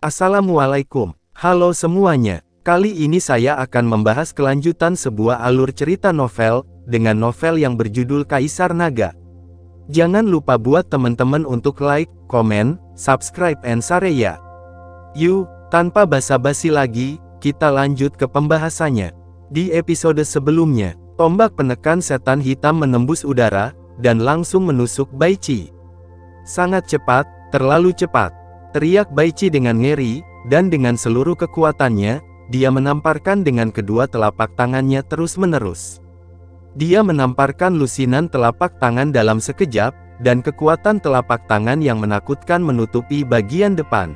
Assalamualaikum. Halo semuanya. Kali ini saya akan membahas kelanjutan sebuah alur cerita novel, dengan novel yang berjudul Kaisar Naga. Jangan lupa buat teman-teman untuk like, komen, subscribe and share ya. Yuk, tanpa basa-basi lagi, kita lanjut ke pembahasannya. Di episode sebelumnya, tombak penekan setan hitam menembus udara, dan langsung menusuk Baici. Sangat cepat, terlalu cepat. Teriak Baici dengan ngeri, dan dengan seluruh kekuatannya, dia menamparkan dengan kedua telapak tangannya terus-menerus. Dia menamparkan lusinan telapak tangan dalam sekejap, dan kekuatan telapak tangan yang menakutkan menutupi bagian depan.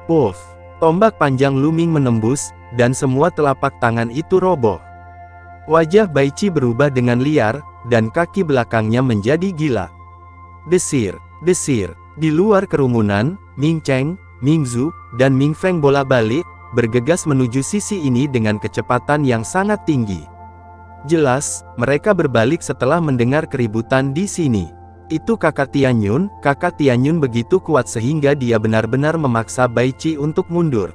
Puff! Tombak panjang Lu Ming menembus, dan semua telapak tangan itu roboh. Wajah Baici berubah dengan liar, dan kaki belakangnya menjadi gila. Desir, desir. Di luar kerumunan, Ming Cheng, Ming Zhu, dan Ming Feng bolak-balik, bergegas menuju sisi ini dengan kecepatan yang sangat tinggi. Jelas, mereka berbalik setelah mendengar keributan di sini. Itu kakak Tianyun begitu kuat sehingga dia benar-benar memaksa Baici untuk mundur.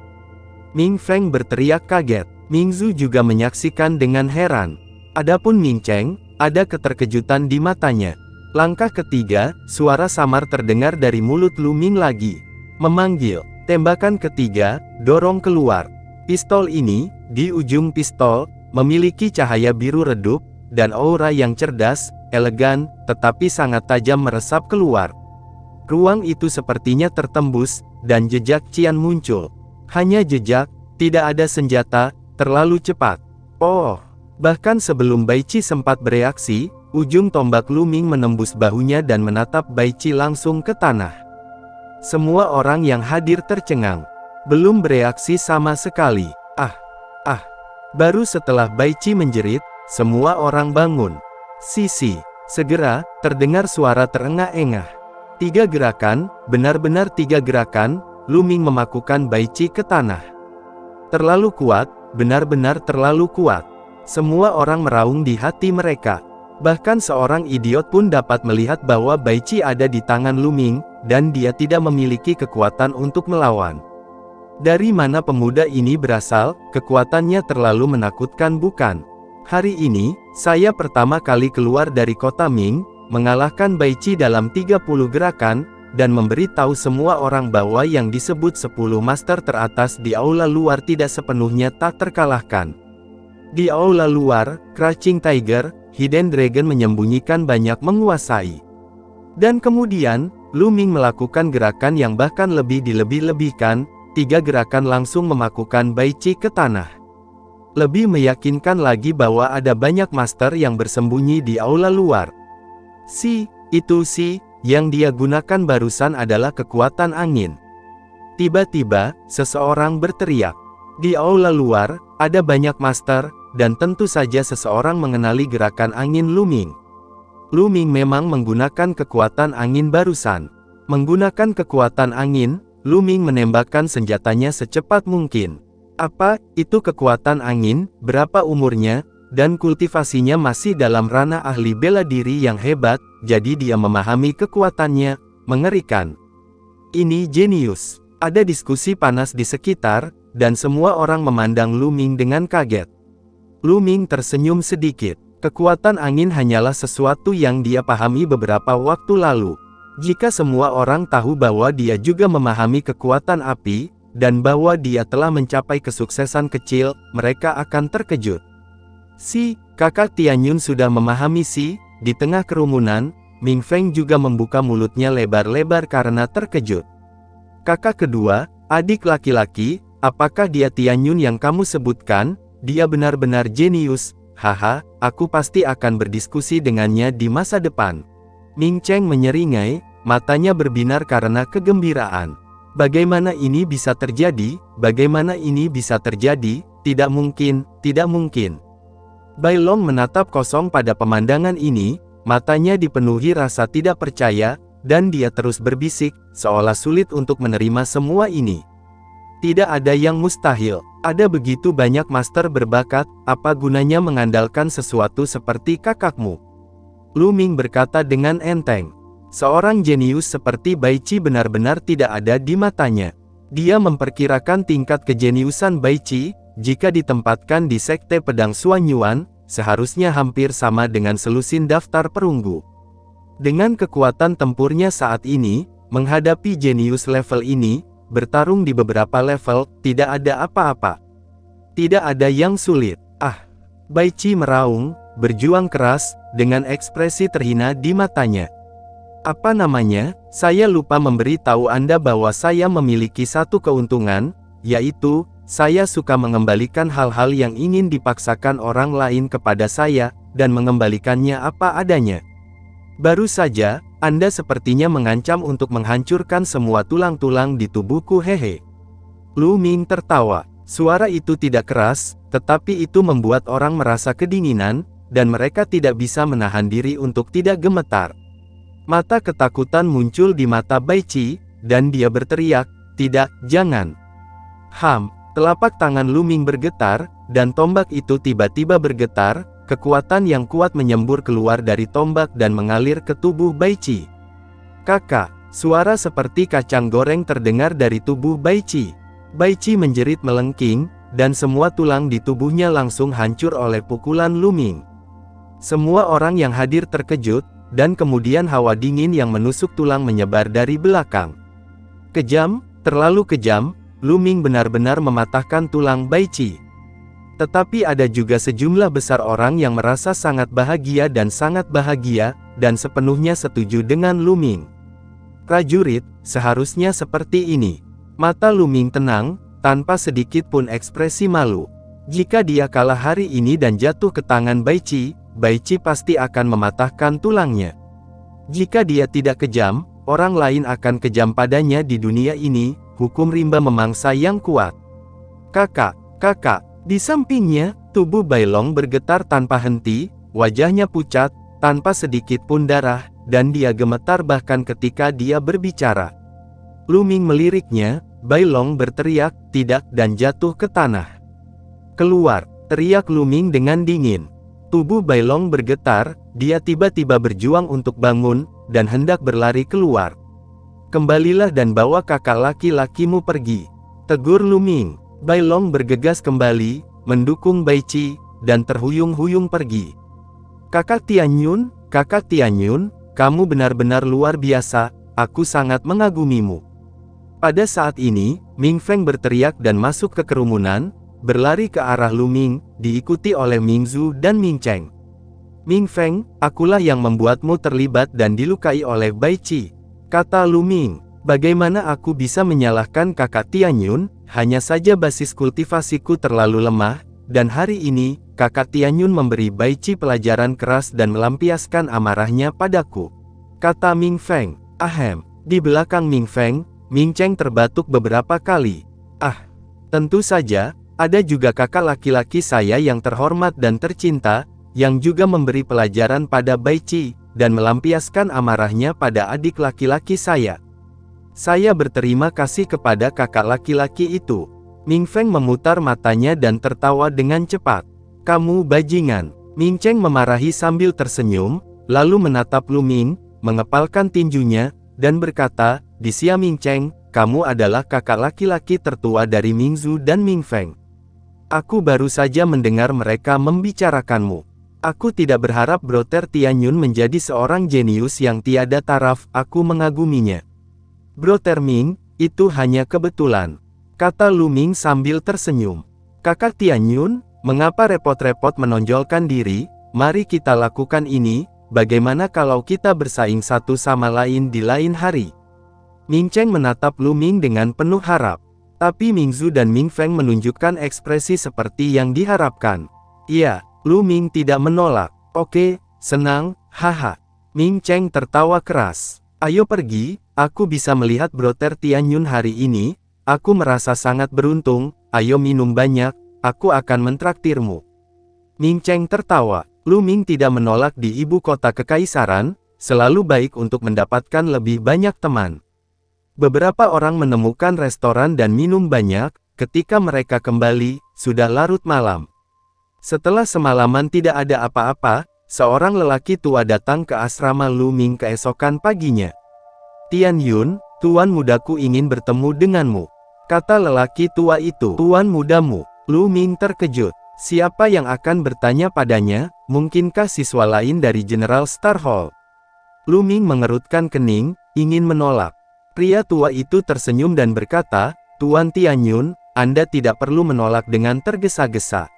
Ming Feng berteriak kaget, Ming Zhu juga menyaksikan dengan heran. Adapun Ming Cheng, ada keterkejutan di matanya. Langkah ketiga, suara samar terdengar dari mulut Lu Ming lagi. Memanggil. Tembakan ketiga, dorong keluar. Pistol ini, di ujung pistol, memiliki cahaya biru redup, dan aura yang cerdas, elegan, tetapi sangat tajam meresap keluar. Ruang itu sepertinya tertembus, dan jejak Qian muncul. Hanya jejak, tidak ada senjata, terlalu cepat. Oh! Bahkan sebelum Baici sempat bereaksi, ujung tombak Lu Ming menembus bahunya dan menatap Baici langsung ke tanah. Semua orang yang hadir tercengang. Belum bereaksi sama sekali. Baru setelah Baici menjerit, semua orang bangun. Sisi. Segera, terdengar suara terengah-engah. 3 gerakan, benar-benar 3 gerakan, Lu Ming memakukan Baici ke tanah. Terlalu kuat, benar-benar terlalu kuat. Semua orang meraung di hati mereka. Bahkan seorang idiot pun dapat melihat bahwa Baici ada di tangan Lu Ming, dan dia tidak memiliki kekuatan untuk melawan. Dari mana pemuda ini berasal? Kekuatannya terlalu menakutkan bukan? Hari ini, saya pertama kali keluar dari kota Ming, mengalahkan Baici dalam 30 gerakan, dan memberitahu semua orang bahwa yang disebut 10 master teratas di aula luar tidak sepenuhnya tak terkalahkan. Di aula luar, Crouching Tiger, Hidden Dragon menyembunyikan banyak menguasai. Dan kemudian, Lu Ming melakukan gerakan yang bahkan lebih dilebih-lebihkan, 3 gerakan langsung memakukan Baici ke tanah. Lebih meyakinkan lagi bahwa ada banyak master yang bersembunyi di aula luar. Yang dia gunakan barusan adalah kekuatan angin. Tiba-tiba, seseorang berteriak. Di aula luar, ada banyak master, dan tentu saja seseorang mengenali gerakan angin Lu Ming. Lu Ming memang menggunakan kekuatan angin barusan. Menggunakan kekuatan angin, Lu Ming menembakkan senjatanya secepat mungkin. Apa itu kekuatan angin, berapa umurnya, dan kultivasinya masih dalam ranah ahli bela diri yang hebat, jadi dia memahami kekuatannya, mengerikan. Ini jenius. Ada diskusi panas di sekitar, dan semua orang memandang Lu Ming dengan kaget. Lu Ming tersenyum sedikit. Kekuatan angin hanyalah sesuatu yang dia pahami beberapa waktu lalu. Jika semua orang tahu bahwa dia juga memahami kekuatan api, dan bahwa dia telah mencapai kesuksesan kecil, mereka akan terkejut. Kakak Tianyun sudah memahami di tengah kerumunan, Ming Feng juga membuka mulutnya lebar-lebar karena terkejut. Kakak kedua, adik laki-laki, apakah dia Tianyun yang kamu sebutkan? Dia benar-benar jenius. Haha, aku pasti akan berdiskusi dengannya di masa depan. Ming Cheng menyeringai, matanya berbinar karena kegembiraan. Bagaimana ini bisa terjadi? Bagaimana ini bisa terjadi? Tidak mungkin, tidak mungkin. Bai Long menatap kosong pada pemandangan ini, matanya dipenuhi rasa tidak percaya, dan dia terus berbisik, seolah sulit untuk menerima semua ini. Tidak ada yang mustahil. Ada begitu banyak master berbakat, apa gunanya mengandalkan sesuatu seperti kakakmu? Lu Ming berkata dengan enteng. Seorang jenius seperti Baici benar-benar tidak ada di matanya. Dia memperkirakan tingkat kejeniusan Bai Qi, jika ditempatkan di Sekte Pedang Xuanyuan, seharusnya hampir sama dengan selusin daftar perunggu. Dengan kekuatan tempurnya saat ini, menghadapi jenius level ini, bertarung di beberapa level, tidak ada apa-apa. Tidak ada yang sulit. Ah! Bai Qi meraung, berjuang keras, dengan ekspresi terhina di matanya. Apa namanya? Saya lupa memberi tahu Anda bahwa saya memiliki satu keuntungan, yaitu, saya suka mengembalikan hal-hal yang ingin dipaksakan orang lain kepada saya, dan mengembalikannya apa adanya. Baru saja, Anda sepertinya mengancam untuk menghancurkan semua tulang-tulang di tubuhku, hehe. Lu Ming tertawa. Suara itu tidak keras, tetapi itu membuat orang merasa kedinginan, dan mereka tidak bisa menahan diri untuk tidak gemetar. Mata ketakutan muncul di mata Bai Qi, dan dia berteriak, "Tidak, jangan." Telapak tangan Lu Ming bergetar, dan tombak itu tiba-tiba bergetar, kekuatan yang kuat menyembur keluar dari tombak dan mengalir ke tubuh Bai Qi. "Kakak!" Suara seperti kacang goreng terdengar dari tubuh Bai Qi. Bai Qi menjerit melengking, dan semua tulang di tubuhnya langsung hancur oleh pukulan Lu Ming. Semua orang yang hadir terkejut, dan kemudian hawa dingin yang menusuk tulang menyebar dari belakang. Kejam, terlalu kejam, Lu Ming benar-benar mematahkan tulang Bai Qi. Tetapi ada juga sejumlah besar orang yang merasa sangat bahagia dan sepenuhnya setuju dengan Lu Ming. Prajurit, seharusnya seperti ini. Mata Lu Ming tenang, tanpa sedikit pun ekspresi malu. Jika dia kalah hari ini dan jatuh ke tangan Bai Qi pasti akan mematahkan tulangnya. Jika dia tidak kejam, orang lain akan kejam padanya di dunia ini. Hukum rimba memangsa yang kuat. "Kakak, kakak!" Di sampingnya, tubuh Bai Long bergetar tanpa henti, wajahnya pucat, tanpa sedikit pun darah, dan dia gemetar bahkan ketika dia berbicara. Lu Ming meliriknya, Bai Long berteriak, "Tidak!" dan jatuh ke tanah. "Keluar!" teriak Lu Ming dengan dingin. Tubuh Bai Long bergetar, dia tiba-tiba berjuang untuk bangun, dan hendak berlari keluar. "Kembalilah dan bawa kakak laki-lakimu pergi," tegur Lu Ming. Bai Long bergegas kembali, mendukung Bai Qi, dan terhuyung-huyung pergi. Kakak Tianyun, kamu benar-benar luar biasa, aku sangat mengagumimu." Pada saat ini, Ming Feng berteriak dan masuk ke kerumunan, berlari ke arah Lu Ming, diikuti oleh Ming Zhu dan Ming Cheng. "Ming Feng, akulah yang membuatmu terlibat dan dilukai oleh Bai Qi," kata Lu Ming. "Bagaimana aku bisa menyalahkan kakak Tianyun? Hanya saja basis kultivasiku terlalu lemah, dan hari ini, kakak Tianyun memberi Bai Qi pelajaran keras dan melampiaskan amarahnya padaku," kata Ming Feng. "Ahem." Di belakang Ming Feng, Ming Cheng terbatuk beberapa kali. "Ah, tentu saja, ada juga kakak laki-laki saya yang terhormat dan tercinta, yang juga memberi pelajaran pada Bai Qi, dan melampiaskan amarahnya pada adik laki-laki saya. Saya berterima kasih kepada kakak laki-laki itu." Ming Feng memutar matanya dan tertawa dengan cepat. "Kamu bajingan." Ming Cheng memarahi sambil tersenyum, lalu menatap Lu Ming, mengepalkan tinjunya, dan berkata, "Disia Ming Cheng, kamu adalah kakak laki-laki tertua dari Ming Zhu dan Ming Feng. Aku baru saja mendengar mereka membicarakanmu. Aku tidak berharap Brother Tianyun menjadi seorang jenius yang tiada taraf, aku mengaguminya." "Brother Ming, itu hanya kebetulan," kata Lu Ming sambil tersenyum. "Kakak Tianyun, mengapa repot-repot menonjolkan diri? Mari kita lakukan ini, bagaimana kalau kita bersaing satu sama lain di lain hari?" Ming Cheng menatap Lu Ming dengan penuh harap. Tapi Ming Zhu dan Ming Feng menunjukkan ekspresi seperti yang diharapkan. "Iya." Lu Ming tidak menolak. "Oke, senang, haha." Ming Cheng tertawa keras. "Ayo pergi, aku bisa melihat Brother Tianyun hari ini, aku merasa sangat beruntung, ayo minum banyak, aku akan mentraktirmu." Ming Cheng tertawa. Lu Ming tidak menolak di ibu kota kekaisaran, selalu baik untuk mendapatkan lebih banyak teman. Beberapa orang menemukan restoran dan minum banyak, ketika mereka kembali, sudah larut malam. Setelah semalaman tidak ada apa-apa, seorang lelaki tua datang ke asrama Lu Ming keesokan paginya. "Tianyun, tuan mudaku ingin bertemu denganmu." kata lelaki tua itu. Tuan mudamu. Lu Ming terkejut. Siapa yang akan bertanya padanya? Mungkinkah siswa lain dari General Star Hall? Lu Ming mengerutkan kening, ingin menolak. Pria tua itu tersenyum dan berkata, Tuan Tianyun, Anda tidak perlu menolak dengan tergesa-gesa.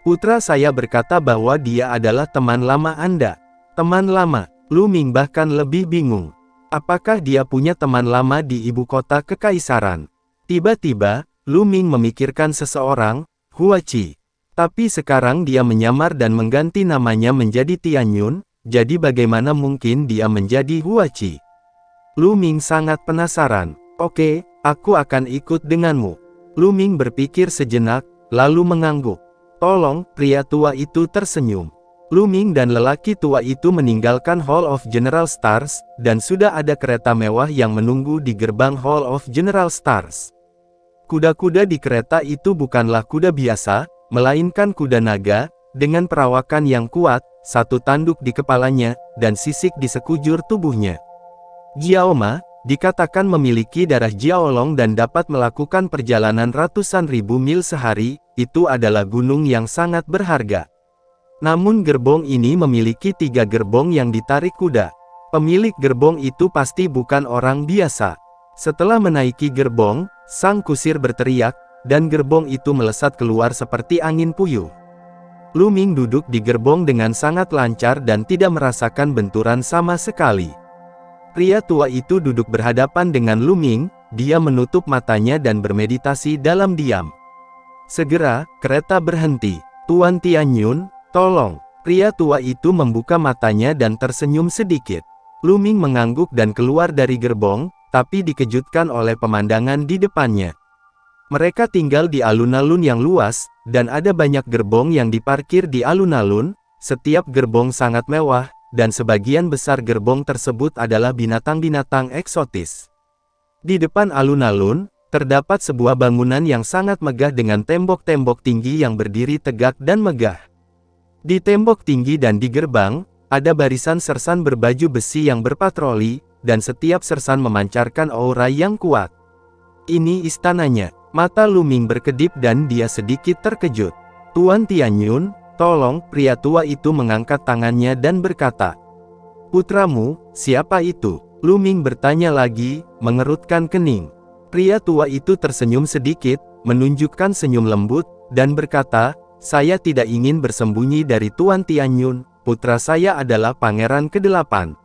Putra saya berkata bahwa dia adalah teman lama Anda. Teman lama? Lu Ming bahkan lebih bingung. Apakah dia punya teman lama di ibu kota kekaisaran? Tiba-tiba, Lu Ming memikirkan seseorang, Hua Qi. Tapi sekarang dia menyamar dan mengganti namanya menjadi Tianyun, jadi bagaimana mungkin dia menjadi Hua Qi? Lu Ming sangat penasaran. Oke, aku akan ikut denganmu. Lu Ming berpikir sejenak, lalu mengangguk. Tolong, pria tua itu tersenyum. Lu Ming dan lelaki tua itu meninggalkan Hall of General Stars, dan sudah ada kereta mewah yang menunggu di gerbang Hall of General Stars. Kuda-kuda di kereta itu bukanlah kuda biasa, melainkan kuda naga, dengan perawakan yang kuat, satu tanduk di kepalanya, dan sisik di sekujur tubuhnya. Jiaoma, dikatakan memiliki darah Jiaolong dan dapat melakukan perjalanan ratusan ribu mil sehari, itu adalah gunung yang sangat berharga. Namun gerbong ini memiliki 3 gerbong yang ditarik kuda. Pemilik gerbong itu pasti bukan orang biasa. Setelah menaiki gerbong, sang kusir berteriak, dan gerbong itu melesat keluar seperti angin puyuh. Lu Ming duduk di gerbong dengan sangat lancar dan tidak merasakan benturan sama sekali. Pria tua itu duduk berhadapan dengan Lu Ming, dia menutup matanya dan bermeditasi dalam diam. Segera, kereta berhenti. Tuan Tianyun, tolong. Pria tua itu membuka matanya dan tersenyum sedikit. Lu Ming mengangguk dan keluar dari gerbong, tapi dikejutkan oleh pemandangan di depannya. Mereka tinggal di alun-alun yang luas, dan ada banyak gerbong yang diparkir di alun-alun. Setiap gerbong sangat mewah, dan sebagian besar gerbong tersebut adalah binatang-binatang eksotis. Di depan alun-alun, terdapat sebuah bangunan yang sangat megah dengan tembok-tembok tinggi yang berdiri tegak dan megah. Di tembok tinggi dan di gerbang, ada barisan sersan berbaju besi yang berpatroli, dan setiap sersan memancarkan aura yang kuat. Ini istananya. Mata Lu Ming berkedip dan dia sedikit terkejut. Tuan Tianyun, tolong. Pria tua itu mengangkat tangannya dan berkata, putramu, siapa itu? Lu Ming bertanya lagi, mengerutkan kening. Pria tua itu tersenyum sedikit, menunjukkan senyum lembut, dan berkata, saya tidak ingin bersembunyi dari Tuan Tianyun, putra saya adalah Pangeran ke-8.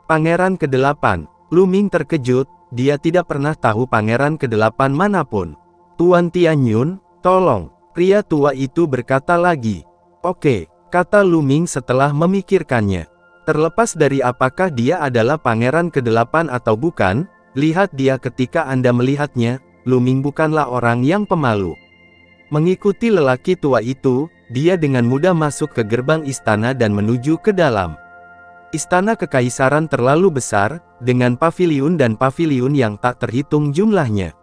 Pangeran ke-8, Lu Ming terkejut, dia tidak pernah tahu Pangeran ke-8 manapun. Tuan Tianyun, tolong, pria tua itu berkata lagi. Oke, kata Lu Ming setelah memikirkannya. Terlepas dari apakah dia adalah Pangeran ke-8 atau bukan, lihat dia ketika Anda melihatnya, Lu Ming bukanlah orang yang pemalu. Mengikuti lelaki tua itu, dia dengan mudah masuk ke gerbang istana dan menuju ke dalam. Istana kekaisaran terlalu besar, dengan paviliun dan paviliun yang tak terhitung jumlahnya.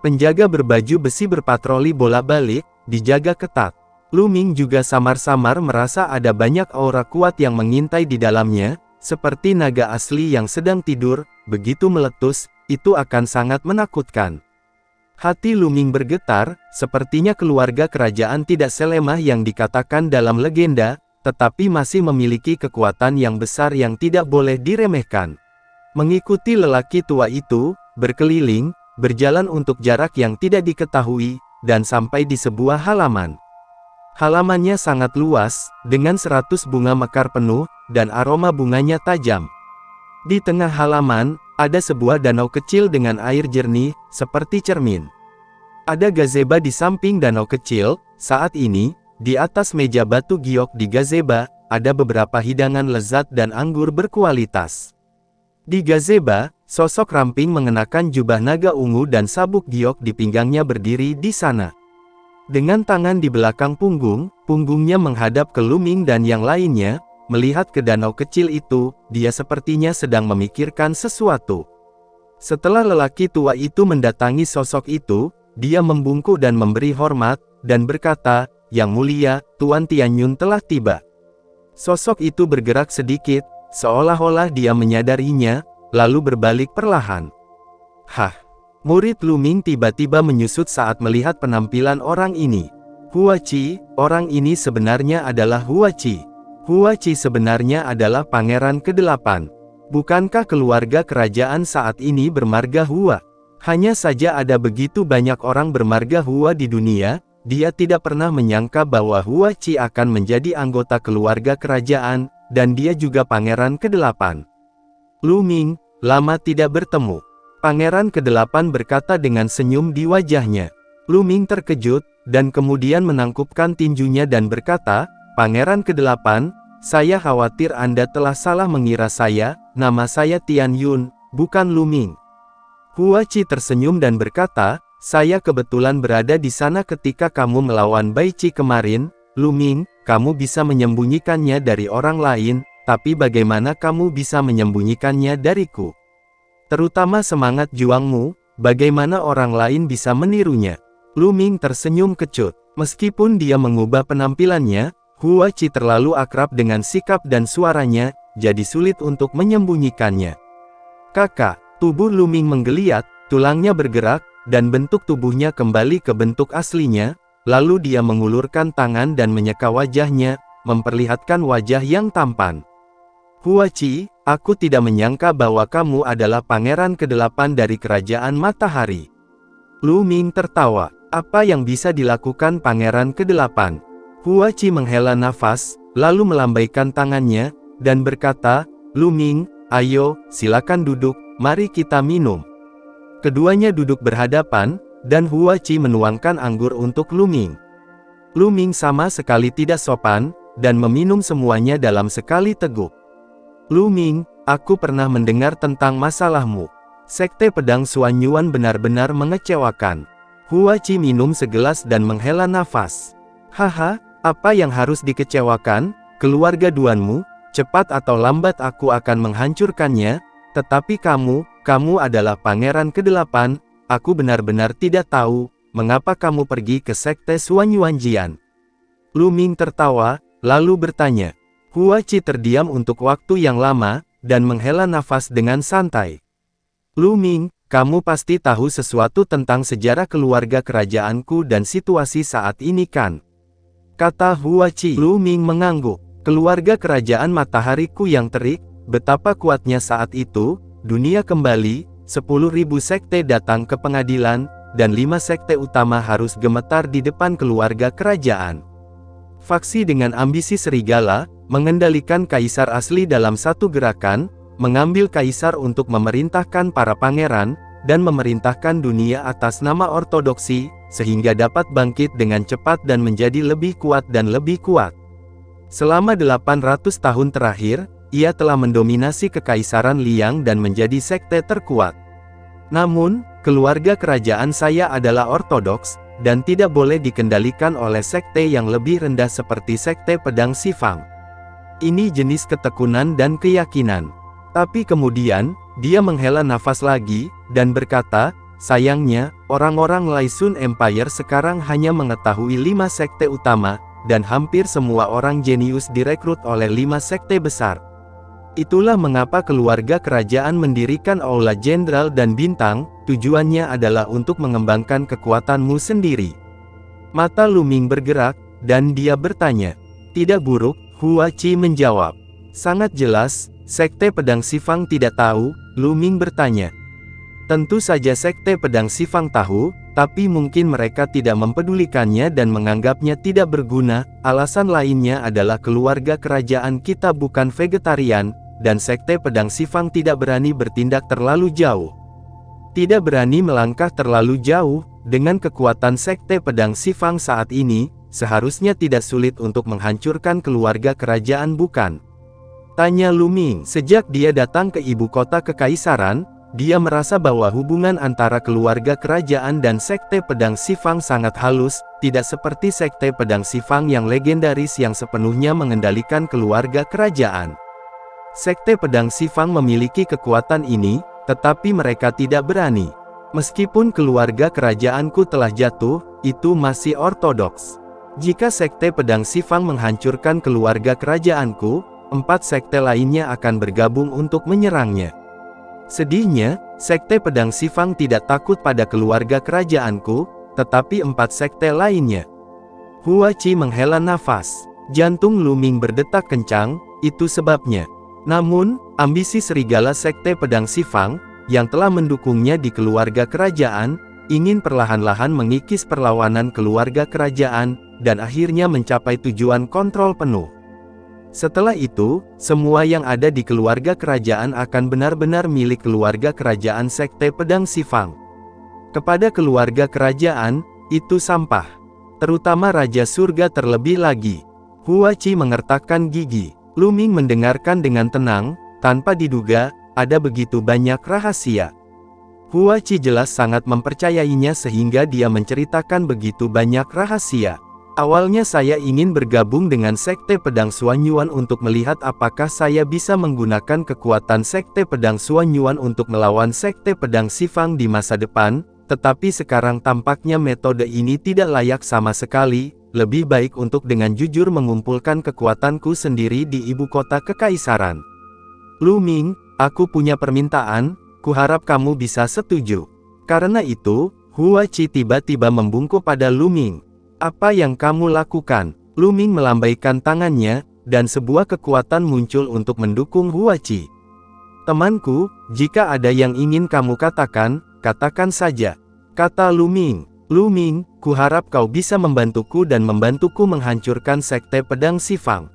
Penjaga berbaju besi berpatroli bolak-balik, dijaga ketat. Lu Ming juga samar-samar merasa ada banyak aura kuat yang mengintai di dalamnya, seperti naga asli yang sedang tidur, begitu meletus, itu akan sangat menakutkan. Hati Lu Ming bergetar, sepertinya keluarga kerajaan tidak selemah yang dikatakan dalam legenda, tetapi masih memiliki kekuatan yang besar yang tidak boleh diremehkan. Mengikuti lelaki tua itu, berkeliling, berjalan untuk jarak yang tidak diketahui, dan sampai di sebuah halaman. Halamannya sangat luas, dengan 100 bunga mekar penuh, dan aroma bunganya tajam. Di tengah halaman, ada sebuah danau kecil dengan air jernih, seperti cermin. Ada gazeba di samping danau kecil. Saat ini, di atas meja batu giok di gazeba, ada beberapa hidangan lezat dan anggur berkualitas. Di gazeba, sosok ramping mengenakan jubah naga ungu dan sabuk giok di pinggangnya berdiri di sana. Dengan tangan di belakang punggung, punggungnya menghadap ke Lu Ming dan yang lainnya. Melihat ke danau kecil itu, dia sepertinya sedang memikirkan sesuatu. Setelah lelaki tua itu mendatangi sosok itu, dia membungkuk dan memberi hormat, dan berkata, Yang mulia, Tuan Tianyun telah tiba. Sosok itu bergerak sedikit, seolah-olah dia menyadarinya, lalu berbalik perlahan. Hah, Murid Lu Ming tiba-tiba menyusut saat melihat penampilan orang ini. Hua Qi, orang ini sebenarnya adalah Hua Qi. Hua Qi sebenarnya adalah pangeran ke-8. Bukankah keluarga kerajaan saat ini bermarga Hua? Hanya saja ada begitu banyak orang bermarga Hua di dunia, dia tidak pernah menyangka bahwa Hua Qi akan menjadi anggota keluarga kerajaan, dan dia juga pangeran ke-8. Lu Ming, lama tidak bertemu. Pangeran ke-8 berkata dengan senyum di wajahnya. Lu Ming terkejut, dan kemudian menangkupkan tinjunya dan berkata, "Pangeran ke-8, saya khawatir Anda telah salah mengira saya, nama saya Tian Yun, bukan Lu Ming." Hua Qi tersenyum dan berkata, "Saya kebetulan berada di sana ketika kamu melawan Bai Qi kemarin, Lu Ming, kamu bisa menyembunyikannya dari orang lain, tapi bagaimana kamu bisa menyembunyikannya dariku? Terutama semangat juangmu, bagaimana orang lain bisa menirunya?" Lu Ming tersenyum kecut. Meskipun dia mengubah penampilannya, Hua Qi terlalu akrab dengan sikap dan suaranya, jadi sulit untuk menyembunyikannya. "Kakak," tubuh Lu Ming menggeliat, tulangnya bergerak, dan bentuk tubuhnya kembali ke bentuk aslinya, lalu dia mengulurkan tangan dan menyeka wajahnya, memperlihatkan wajah yang tampan. "Hua Qi, aku tidak menyangka bahwa kamu adalah pangeran ke-8 dari kerajaan matahari." Lu Ming tertawa. "Apa yang bisa dilakukan pangeran ke-8?" Hua Qi menghela nafas, lalu melambaikan tangannya, dan berkata, "Lu Ming, ayo, silakan duduk, mari kita minum." Keduanya duduk berhadapan, dan Hua Qi menuangkan anggur untuk Lu Ming. Lu Ming sama sekali tidak sopan, dan meminum semuanya dalam sekali teguk. "Lu Ming, aku pernah mendengar tentang masalahmu. Sekte pedang Xuan Yuan benar-benar mengecewakan." Hua Qi minum segelas dan menghela nafas. "Haha, apa yang harus dikecewakan? Keluarga duanmu, cepat atau lambat aku akan menghancurkannya, tetapi kamu adalah pangeran ke-8, aku benar-benar tidak tahu, mengapa kamu pergi ke sekte Xuan Yuan Jian." Lu Ming tertawa, lalu bertanya. Hua Qi terdiam untuk waktu yang lama, dan menghela nafas dengan santai. "Lu Ming, kamu pasti tahu sesuatu tentang sejarah keluarga kerajaanku dan situasi saat ini kan?" kata Hua Qi. Lu Ming mengangguk. "Keluarga kerajaan matahariku yang terik, betapa kuatnya saat itu, dunia kembali, 10.000 sekte datang ke pengadilan, dan 5 sekte utama harus gemetar di depan keluarga kerajaan. Faksi dengan ambisi serigala, mengendalikan kaisar asli dalam satu gerakan, mengambil kaisar untuk memerintahkan para pangeran, dan memerintahkan dunia atas nama ortodoksi, sehingga dapat bangkit dengan cepat dan menjadi lebih kuat dan lebih kuat. Selama 800 tahun terakhir, ia telah mendominasi kekaisaran Liang dan menjadi sekte terkuat. Namun, keluarga kerajaan saya adalah ortodoks, dan tidak boleh dikendalikan oleh sekte yang lebih rendah seperti sekte pedang Xifang. Ini jenis ketekunan dan keyakinan." Tapi kemudian, dia menghela nafas lagi, dan berkata, "Sayangnya, orang-orang Lai Sun Empire sekarang hanya mengetahui 5 sekte utama, dan hampir semua orang jenius direkrut oleh 5 sekte besar. Itulah mengapa keluarga kerajaan mendirikan Aula Jenderal dan Bintang, tujuannya adalah untuk mengembangkan kekuatanmu sendiri." Mata Lu Ming bergerak, dan dia bertanya. "Tidak buruk," Hua Qi menjawab. "Sangat jelas, sekte pedang Xifang tidak tahu," Lu Ming bertanya. "Tentu saja sekte pedang Xifang tahu, tapi mungkin mereka tidak mempedulikannya dan menganggapnya tidak berguna. Alasan lainnya adalah keluarga kerajaan kita bukan vegetarian, dan sekte pedang Xifang tidak berani bertindak terlalu jauh. Tidak berani melangkah terlalu jauh, dengan kekuatan sekte pedang Xifang saat ini, seharusnya tidak sulit untuk menghancurkan keluarga kerajaan bukan?" tanya Lu Ming. Sejak dia datang ke ibu kota kekaisaran, dia merasa bahwa hubungan antara keluarga kerajaan dan sekte pedang Xifang sangat halus, tidak seperti sekte pedang Xifang yang legendaris yang sepenuhnya mengendalikan keluarga kerajaan. Sekte pedang Xifang memiliki kekuatan ini, tetapi mereka tidak berani. Meskipun keluarga kerajaanku telah jatuh, itu masih ortodoks. Jika sekte pedang Xifang menghancurkan keluarga kerajaanku, 4 sekte lainnya akan bergabung untuk menyerangnya. Sedihnya, Sekte Pedang Sifang tidak takut pada keluarga kerajaanku, tetapi 4 sekte lainnya. Hua Qi menghela nafas. Jantung Lu Ming berdetak kencang, itu sebabnya. Namun, ambisi serigala Sekte Pedang Sifang, yang telah mendukungnya di keluarga kerajaan, ingin perlahan-lahan mengikis perlawanan keluarga kerajaan, dan akhirnya mencapai tujuan kontrol penuh. Setelah itu, semua yang ada di keluarga kerajaan akan benar-benar milik keluarga kerajaan Sekte Pedang Sifang. Kepada keluarga kerajaan, itu sampah. Terutama Raja Surga terlebih lagi. Hua Qi mengertakkan gigi. Lu Ming mendengarkan dengan tenang, tanpa diduga, ada begitu banyak rahasia. Hua Qi jelas sangat mempercayainya sehingga dia menceritakan begitu banyak rahasia. Awalnya saya ingin bergabung dengan Sekte Pedang Xuanyuan untuk melihat apakah saya bisa menggunakan kekuatan Sekte Pedang Xuanyuan untuk melawan Sekte Pedang Sifang di masa depan, tetapi sekarang tampaknya metode ini tidak layak sama sekali, lebih baik untuk dengan jujur mengumpulkan kekuatanku sendiri di ibu kota kekaisaran. Lu Ming, aku punya permintaan, kuharap kamu bisa setuju. Karena itu, Hua Qi tiba-tiba membungkuk pada Lu Ming. Apa yang kamu lakukan? Lu Ming melambaikan tangannya, dan sebuah kekuatan muncul untuk mendukung Hua Qi. Temanku, jika ada yang ingin kamu katakan, katakan saja. Kata Lu Ming. Lu Ming, kuharap kau bisa membantuku dan membantuku menghancurkan Sekte Pedang Sifang.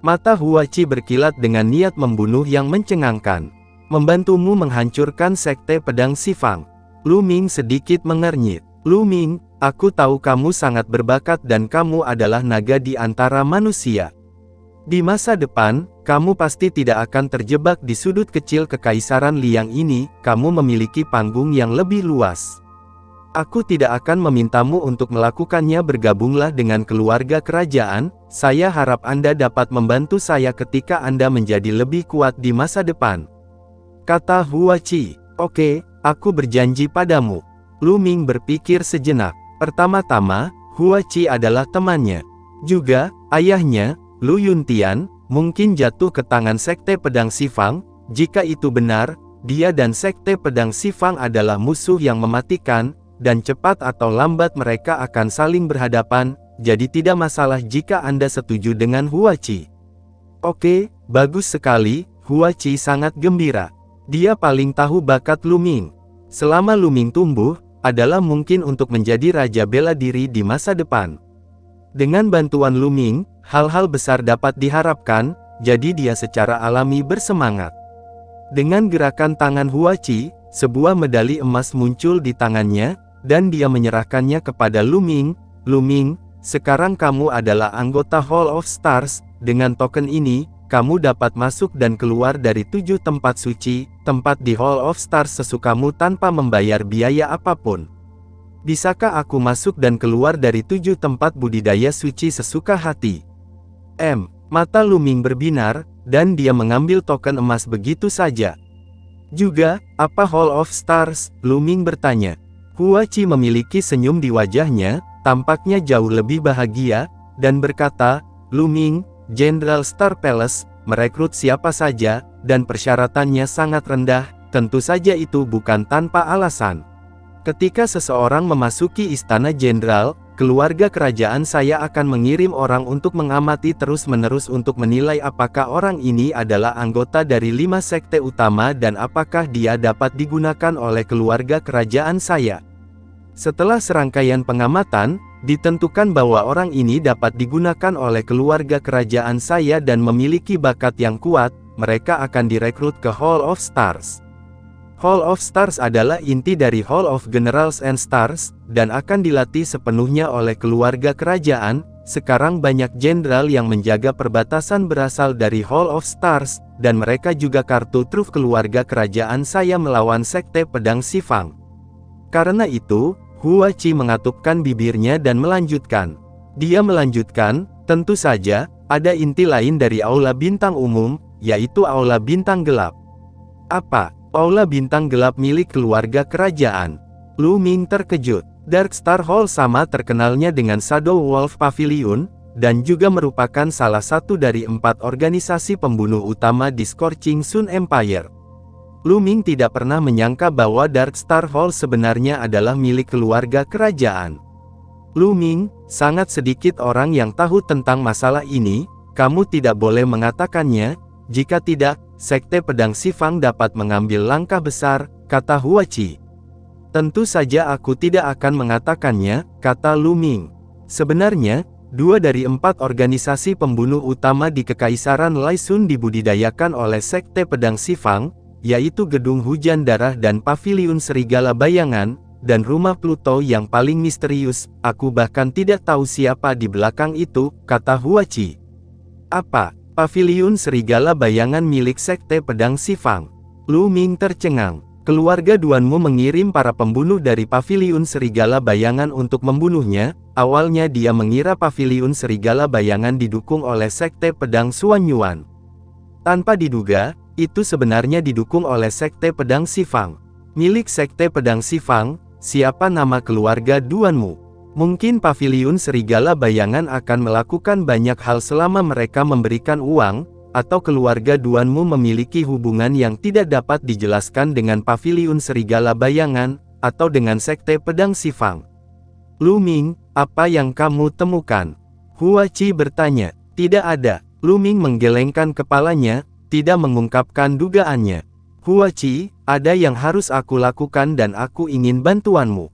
Mata Hua Qi berkilat dengan niat membunuh yang mencengangkan. Membantumu menghancurkan Sekte Pedang Sifang. Lu Ming sedikit mengernyit. Lu Ming, aku tahu kamu sangat berbakat dan kamu adalah naga di antara manusia. Di masa depan, kamu pasti tidak akan terjebak di sudut kecil kekaisaran Liang ini, kamu memiliki panggung yang lebih luas. Aku tidak akan memintamu untuk melakukannya, bergabunglah dengan keluarga kerajaan, saya harap Anda dapat membantu saya ketika Anda menjadi lebih kuat di masa depan. Kata Hua Qi. Oke, aku berjanji padamu. Lu Ming berpikir sejenak. Pertama-tama, Hua Qi adalah temannya. Juga, ayahnya, Lu Yuntian, mungkin jatuh ke tangan Sekte Pedang Sifang. Jika itu benar, dia dan Sekte Pedang Sifang adalah musuh yang mematikan, dan cepat atau lambat mereka akan saling berhadapan, jadi tidak masalah jika Anda setuju dengan Hua Qi. Oke, bagus sekali, Hua Qi sangat gembira. Dia paling tahu bakat Lu Ming. Selama Lu Ming tumbuh, adalah mungkin untuk menjadi raja bela diri di masa depan. Dengan bantuan Lu Ming, hal-hal besar dapat diharapkan, jadi dia secara alami bersemangat. Dengan gerakan tangan Hua Qi, sebuah medali emas muncul di tangannya, dan dia menyerahkannya kepada Lu Ming. Lu Ming, sekarang kamu adalah anggota Hall of Stars, dengan token ini, kamu dapat masuk dan keluar dari 7 tempat suci, tempat di Hall of Stars sesukamu tanpa membayar biaya apapun. Bisakah aku masuk dan keluar dari 7 tempat budidaya suci sesuka hati? Mata Lu Ming berbinar, dan dia mengambil token emas begitu saja. Juga, apa Hall of Stars? Lu Ming bertanya. Hua Qi memiliki senyum di wajahnya, tampaknya jauh lebih bahagia, dan berkata, Lu Ming, Jenderal Star Palace, merekrut siapa saja, dan persyaratannya sangat rendah, tentu saja itu bukan tanpa alasan. Ketika seseorang memasuki istana jenderal, keluarga kerajaan saya akan mengirim orang untuk mengamati terus-menerus untuk menilai apakah orang ini adalah anggota dari 5 sekte utama dan apakah dia dapat digunakan oleh keluarga kerajaan saya. Setelah serangkaian pengamatan, ditentukan bahwa orang ini dapat digunakan oleh keluarga kerajaan saya dan memiliki bakat yang kuat, mereka akan direkrut ke Hall of Stars. Hall of Stars adalah inti dari Hall of Generals and Stars, dan akan dilatih sepenuhnya oleh keluarga kerajaan. Sekarang banyak jenderal yang menjaga perbatasan berasal dari Hall of Stars, dan mereka juga kartu truf keluarga kerajaan saya melawan Sekte Pedang Sifang. Karena itu, Hua Qi mengatupkan bibirnya dan melanjutkan. Dia melanjutkan, tentu saja, ada inti lain dari Aula Bintang Umum, yaitu Aula Bintang Gelap. Apa? Aula Bintang Gelap milik keluarga kerajaan? Lu Ming terkejut. Dark Star Hall sama terkenalnya dengan Shadow Wolf Pavilion, dan juga merupakan salah satu dari 4 organisasi pembunuh utama di Scorching Sun Empire. Lu Ming tidak pernah menyangka bahwa Dark Star Hall sebenarnya adalah milik keluarga kerajaan. Lu Ming, sangat sedikit orang yang tahu tentang masalah ini, kamu tidak boleh mengatakannya, jika tidak, Sekte Pedang Xifang dapat mengambil langkah besar, kata Hua Qi. Tentu saja aku tidak akan mengatakannya, kata Lu Ming. Sebenarnya, 2 dari 4 organisasi pembunuh utama di Kekaisaran Laisun dibudidayakan oleh Sekte Pedang Xifang, yaitu Gedung Hujan Darah dan Paviliun Serigala Bayangan, dan Rumah Pluto yang paling misterius. Aku bahkan tidak tahu siapa di belakang itu, kata Hua Qi. Apa? Paviliun Serigala Bayangan milik Sekte Pedang Xifang? Lu Ming tercengang. Keluarga Duanmu mengirim para pembunuh dari Paviliun Serigala Bayangan untuk membunuhnya. Awalnya dia mengira Paviliun Serigala Bayangan didukung oleh Sekte Pedang Xuanyuan. Tanpa diduga, itu sebenarnya didukung oleh Sekte Pedang Xifang. Milik Sekte Pedang Xifang, siapa nama keluarga Duanmu? Mungkin Paviliun Serigala Bayangan akan melakukan banyak hal selama mereka memberikan uang, atau keluarga Duanmu memiliki hubungan yang tidak dapat dijelaskan dengan Paviliun Serigala Bayangan, atau dengan Sekte Pedang Xifang. Lu Ming, apa yang kamu temukan? Hua Qi bertanya. Tidak ada. Lu Ming menggelengkan kepalanya, tidak mengungkapkan dugaannya. Hua Qi, ada yang harus aku lakukan dan aku ingin bantuanmu.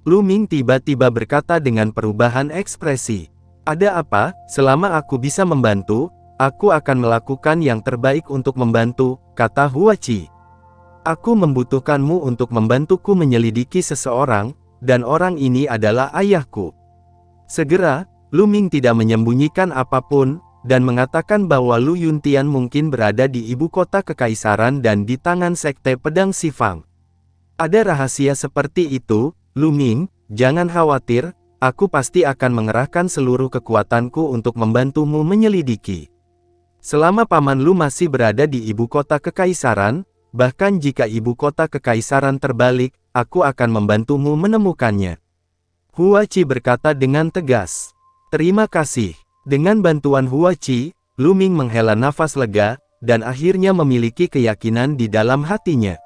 Lu Ming tiba-tiba berkata dengan perubahan ekspresi. Ada apa? Selama aku bisa membantu, aku akan melakukan yang terbaik untuk membantu, kata Hua Qi. Aku membutuhkanmu untuk membantuku menyelidiki seseorang, dan orang ini adalah ayahku. Segera, Lu Ming tidak menyembunyikan apapun, dan mengatakan bahwa Lu Yuntian mungkin berada di ibu kota kekaisaran dan di tangan Sekte Pedang Xifang. Ada rahasia seperti itu, Lu Ming, jangan khawatir, aku pasti akan mengerahkan seluruh kekuatanku untuk membantumu menyelidiki. Selama paman Lu masih berada di ibu kota kekaisaran, bahkan jika ibu kota kekaisaran terbalik, aku akan membantumu menemukannya. Hua Qi berkata dengan tegas. Terima kasih. Dengan bantuan Hua Qi, Lu Ming menghela nafas lega, dan akhirnya memiliki keyakinan di dalam hatinya.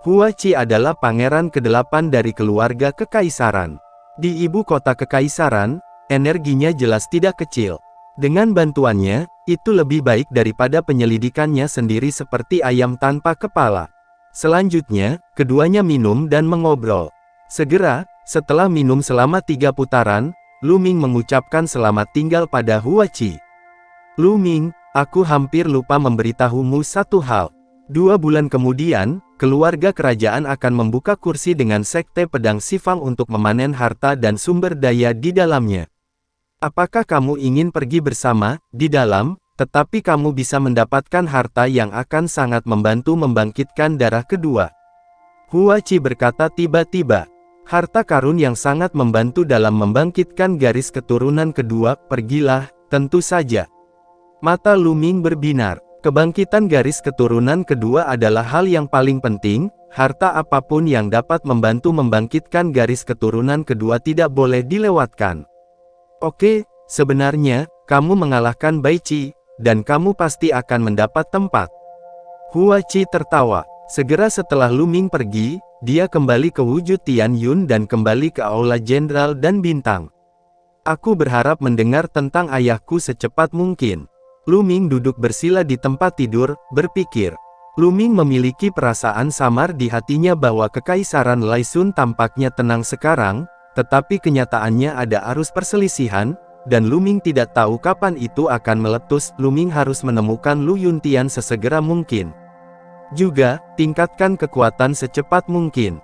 Hua Qi adalah pangeran ke-8 dari keluarga kekaisaran. Di ibu kota kekaisaran, energinya jelas tidak kecil. Dengan bantuannya, itu lebih baik daripada penyelidikannya sendiri seperti ayam tanpa kepala. Selanjutnya, keduanya minum dan mengobrol. Segera, setelah minum selama 3 putaran, Lu Ming mengucapkan selamat tinggal pada Hua Qi. Lu Ming, aku hampir lupa memberitahumu satu hal. 2 bulan kemudian, keluarga kerajaan akan membuka kursi dengan Sekte Pedang Xifang untuk memanen harta dan sumber daya di dalamnya. Apakah kamu ingin pergi bersama, di dalam, tetapi kamu bisa mendapatkan harta yang akan sangat membantu membangkitkan darah kedua? Hua Qi berkata tiba-tiba. Harta karun yang sangat membantu dalam membangkitkan garis keturunan kedua, pergilah, tentu saja. Mata Lu Ming berbinar. Kebangkitan garis keturunan kedua adalah hal yang paling penting, harta apapun yang dapat membantu membangkitkan garis keturunan kedua tidak boleh dilewatkan. Oke, sebenarnya, kamu mengalahkan Bai Qi, dan kamu pasti akan mendapat tempat. Hua Qi tertawa. Segera setelah Lu Ming pergi, dia kembali ke wujud Tian Yun dan kembali ke Aula Jenderal dan Bintang. Aku berharap mendengar tentang ayahku secepat mungkin. Lu Ming duduk bersila di tempat tidur, berpikir. Lu Ming memiliki perasaan samar di hatinya bahwa Kekaisaran Laisun tampaknya tenang sekarang, tetapi kenyataannya ada arus perselisihan, dan Lu Ming tidak tahu kapan itu akan meletus. Lu Ming harus menemukan Lu Yuntian sesegera mungkin. Juga, tingkatkan kekuatan secepat mungkin.